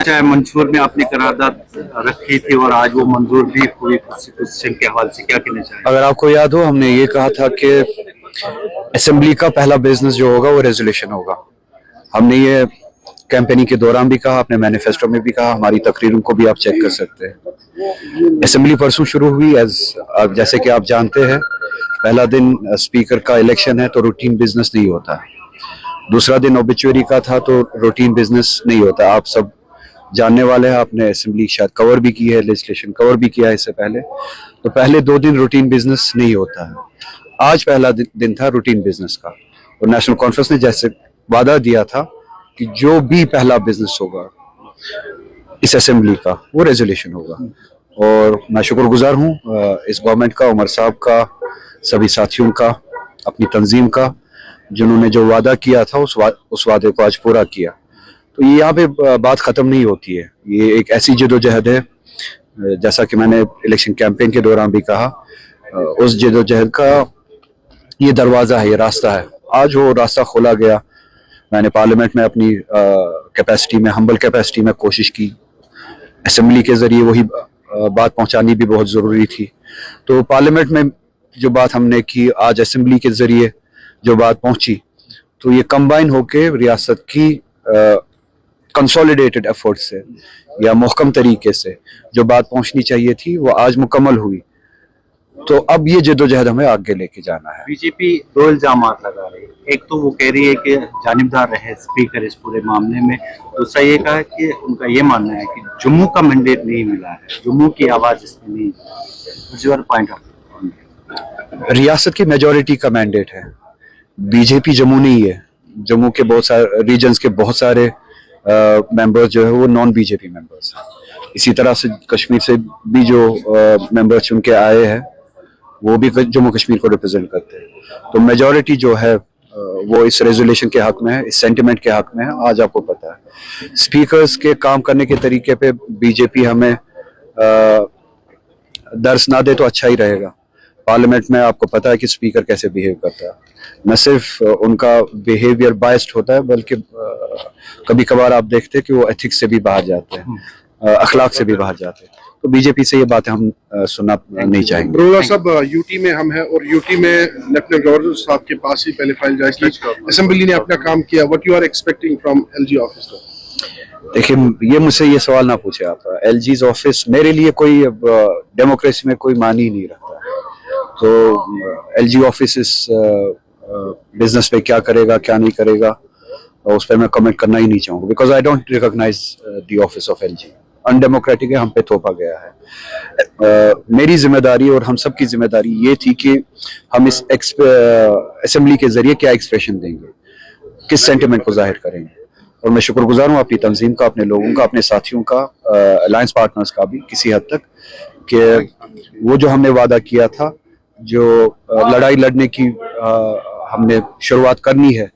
चाहे मंशूर में आपने करारदाद रखी थी और आज वो मंजूर भी हुई कॉन्स्टिट्यूशन के हवाले से क्या कहना चाहिए? अगर आपको याद हो, हमने ये कहा था कि असेंबली का पहला बिजनेस जो होगा वो रेजोल्यूशन होगा। हमने ये कैंपेनिंग के दौरान भी कहा, अपने मैनिफेस्टो में भी कहा, हमारी तकरीरों को भी आप चेक कर सकते हैं। असेंबली परसों शुरू हुई। जैसे कि आप जानते हैं, पहला दिन स्पीकर का इलेक्शन है तो रूटीन बिजनेस नहीं होता। दूसरा दिन ओबिचुअरी का था तो रूटीन बिजनेस नहीं होता। आप सब जानने वाले हैं, आपने असेंबली शायद कवर भी की है, लेजिस्लेशन कवर भी किया है इससे पहले। तो पहले 2 दिन रूटीन बिजनेस नहीं होता है। आज पहला दिन था रूटीन बिजनेस का, और नेशनल कॉन्फ्रेंस ने जैसे वादा दिया था कि जो भी पहला बिजनेस होगा इस असेंबली का वो रेजोल्यूशन होगा। और मैं शुक्रगुजार हूँ इस गवर्नमेंट का, उमर साहब का, सभी साथियों का, अपनी तंजीम का, जिन्होंने जो वादा किया था उस वादे को आज पूरा किया। तो ये यहाँ पे बात खत्म नहीं होती है। ये एक ऐसी जदोजहद है, जैसा कि मैंने इलेक्शन कैंपेन के दौरान भी कहा, उस जदोजहद का ये दरवाजा है, ये रास्ता है। आज वो रास्ता खोला गया। मैंने पार्लियामेंट में अपनी कैपेसिटी में, हम्बल कैपेसिटी में कोशिश की। असेंबली के जरिए वही बात पहुंचानी भी बहुत ज़रूरी थी। तो पार्लियामेंट में जो बात हमने की, आज असेंबली के जरिए जो बात पहुंची, तो ये कंबाइन होके रियासत की कंसोलिडेटेड एफर्ट से या मुहकम तरीके से जो बात पहुंचनी चाहिए थी वो आज मुकम्मल हुई। तो अब ये जद्दोजहद हमें आगे लेके जाना है। बीजेपी 2 इल्जाम लगा रही है। एक तो वो कह रही है कि जानिबदार रहे स्पीकर इस पूरे मामले में। दूसरा ये कहा कि उनका ये मानना है कि जम्मू का मैंडेट नहीं मिला है, जम्मू की आवाज इसमें नहीं। पॉइंट ऑफ रियासत की मेजोरिटी का मैंडेट है, बीजेपी जम्मू नहीं है। जम्मू के बहुत सारे रीजन्स के बहुत सारे मेंबर्स जो है वो नॉन बीजेपी मेंबर्स हैं। इसी तरह से कश्मीर से भी जो मेंबर्स चुन के आए हैं वो भी जम्मू कश्मीर को रिप्रेजेंट करते हैं। तो मेजॉरिटी जो है वो इस रेजोल्यूशन के हक में है, इस सेंटिमेंट के हक में है। आज आपको पता है स्पीकर्स के काम करने के तरीके पे बीजेपी हमें दर्श ना दे तो अच्छा ही रहेगा। पार्लियामेंट में आपको पता है कि स्पीकर कैसे बिहेव करता है। न सिर्फ उनका बिहेवियर बायस्ड होता है, बल्कि कभी कभार आप देखते हैं कि वो एथिक्स से भी बाहर जाते हैं, अखलाक से भी बाहर जाते हैं। तो बीजेपी से ये बातें हम सुनना नहीं चाहेंगे। बरोड़ा साहब, यूटी में हम हैं और यूटी में लेफ्टिनेंट गवर्नर साहब के पास ही पहले फाइल जायज थी। असेंबली ने अपना काम किया। What you are expecting from LG office? देखिए, ये मुझसे ये सवाल ना पूछे आप। एलजी's ऑफिस मेरे लिए कोई डेमोक्रेसी में कोई मानी ही नहीं रखता। तो एलजी ऑफिस इस बिजनेस पे क्या करेगा क्या नहीं करेगा उस पर मैं कमेंट करना ही नहीं चाहूँगा, because I don't recognise the office of LG. Undemocratic है, हम पे थोपा गया है। मेरी जिम्मेदारी और हम सब की जिम्मेदारी ये थी कि हम इस असेंबली के जरिए क्या एक्सप्रेशन देंगे, किस सेंटिमेंट को जाहिर करेंगे। और मैं शुक्रगुजार हूँ अपनी तंजीम का, अपने लोगों का, अपने साथियों का, अलायंस पार्टनर्स का भी किसी हद तक, कि वो जो हमने वादा किया था, जो लड़ाई लड़ने की हमने शुरुआत करनी है